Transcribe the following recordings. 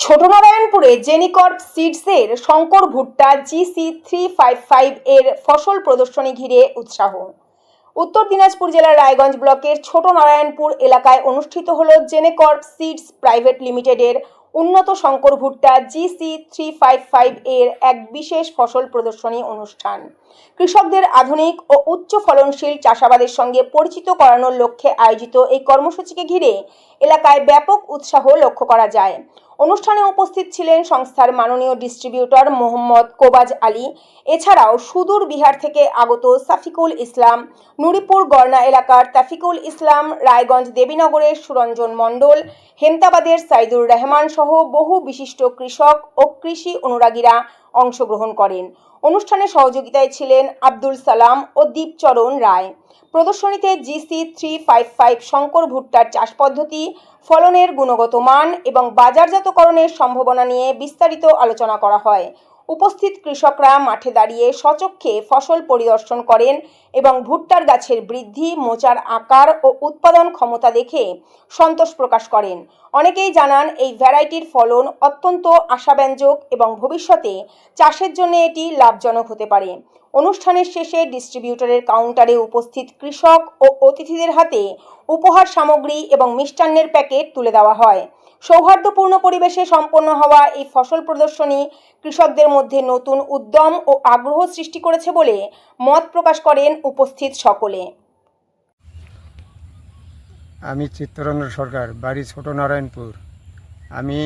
ছোটনারায়ণপুরে জেনিকর্প সিডসের শঙ্কর ভুট্টা GC355 এর ফসল প্রদর্শনী ঘিরে উৎসাহ। উত্তর দিনাজপুর জেলার রায়গঞ্জ ব্লকের ছোটনারায়ণপুর এলাকায় অনুষ্ঠিত হলো জেনিকর্প সিডস প্রাইভেট লিমিটেডের উন্নত শঙ্কর ভুট্টা GC355 এর এক বিশেষ ফসল প্রদর্শনী অনুষ্ঠান। কৃষকদের আধুনিক ও উচ্চ ফলনশীল চাষাবাদের সঙ্গে পরিচিত করানোর লক্ষ্যে আয়োজিত এই কর্মসূচিকে ঘিরে এলাকায় ব্যাপক উৎসাহ লক্ষ্য করা যায়। অনুষ্ঠানে উপস্থিত ছিলেন সংস্থার মাননীয় ডিস্ট্রিবিউটর মোহাম্মদ কোবাজ আলী, এছাড়াও সুদূর বিহার থেকে আগত সাফিকুল ইসলাম, নুরিপুর গড়না এলাকার তাফিকুল ইসলাম, রায়গঞ্জ দেবীনগরের সুরঞ্জন মণ্ডল, হেমতাবাদের সাইদুর রহমান সহ বহু বিশিষ্ট কৃষক ও কৃষি অনুরাগীরা অংশগ্রহণ করেন। অনুষ্ঠানে সহযোগিতায় ছিলেন আব্দুল সালাম ও দীপচরণ রায়। প্রদর্শনীতে GC355 শঙ্কর ভুট্টার চাষ পদ্ধতি, ফলনের গুণগত মান এবং বাজারজাতকরণের সম্ভাবনা নিয়ে বিস্তারিত আলোচনা করা হয়। উপস্থিত কৃষকরা মাঠে দাঁড়িয়ে সচক্ষে ফসল পরিদর্শন করেন এবং ভুট্টার গাছের বৃদ্ধি, মোচার আকার ও উৎপাদন ক্ষমতা দেখে সন্তোষ প্রকাশ করেন। অনেকেই জানান এই ভ্যারাইটির ফলন অত্যন্ত আশাব্যঞ্জক এবং ভবিষ্যতে চাষের জন্য এটি লাভজনক হতে পারে। অনুষ্ঠানের শেষে ডিস্ট্রিবিউটরের কাউন্টারে উপস্থিত কৃষক ও অতিথিদের হাতে উপহার সামগ্রী এবং মিষ্টান্নের প্যাকেট তুলে দেওয়া হয়। সৌহার্দ্যপূর্ণ পরিবেশে সম্পন্ন হওয়া এই ফসল প্রদর্শনী কৃষকদের মধ্যে নতুন উদ্যম ও আগ্রহ সৃষ্টি করেছে বলে মত প্রকাশ করেন উপস্থিত সকলে। আমি চিত্তরঞ্জন সরকার, বাড়ি ছোটনারায়ণপুর। আমি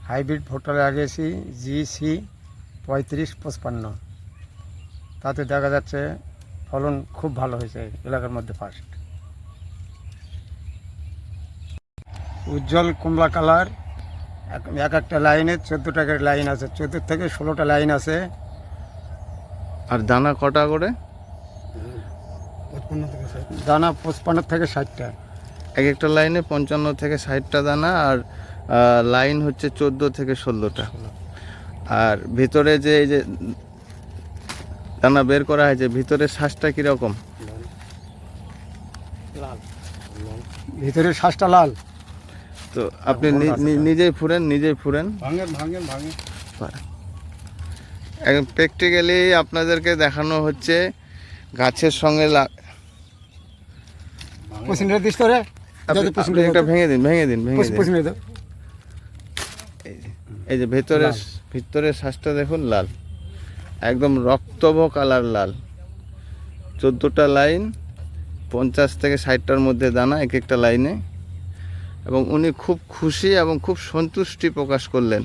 হাইব্রিড ভুট্টা লাগিয়েছি GC3555। তাতে দেখা যাচ্ছে ফলন খুব ভালো হয়েছে, এলাকার মধ্যে ফার্স্ট। উজ্জ্বল কমলা কালার, এক একটা লাইনে 14টা করে লাইন আছে, 14 থেকে 16টা লাইন আছে। আর দানা কটা করে? দানা 55 থেকে 60টা। এক একটা লাইনে 55 থেকে 60টা দানা, আর লাইন হচ্ছে 14 থেকে 16টা। আর ভিতরে যে এই যে দানা বের করা হয়েছে, ভিতরে শ্বাসটা কিরকম? ভিতরে শ্বাসটা লাল। তো আপনি নিজেই ফুরেন। একদম প্র্যাকটিক্যালি আপনাদেরকে দেখানো হচ্ছে গাছের সঙ্গে একটা ভেঙে দিন। এই যে ভিতরের শ্বাসটা দেখুন, লাল, একদম রক্তভ কালার লাল। 14টা লাইন, 50 থেকে 60টার মধ্যে দানা এক একটা লাইনে। এবং উনি খুব খুশি এবং খুব সন্তুষ্টি প্রকাশ করলেন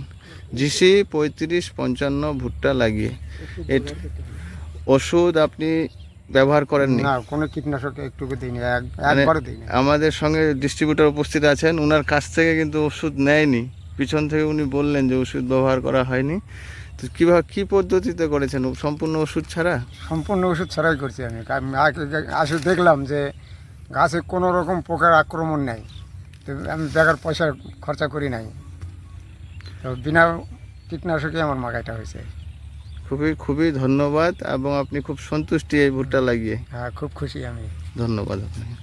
GC3555 ভুট্টা লাগিয়ে। ওষুধ আপনি ব্যবহার করেননি? না, কোনো কীটনাশক একটুকু দিইনি, একবারও দিইনি। আমাদের সঙ্গে ডিস্ট্রিবিউটর উপস্থিত আছেন, ওনার কাছ থেকে কিন্তু ওষুধ নেয়নি, পিছন থেকে উনি বললেন যে ওষুধ ব্যবহার করা হয়নি। তো কী পদ্ধতিতে করেছেন? সম্পূর্ণ ওষুধ ছাড়া? সম্পূর্ণ ওষুধ ছাড়াই করছি আমি। আসলে দেখলাম যে গাছে কোনো রকম পোকার আক্রমণ নেই, তো আমি বেকার পয়সা খরচা করি নাই, তো বিনা কীটনাশকে আমার মাগাইটা হয়েছে। খুবই ধন্যবাদ। এবং আপনি খুব সন্তুষ্টি এই ভুট্টা লাগিয়ে? হ্যাঁ, খুব খুশি আমি। ধন্যবাদ আপনাকে।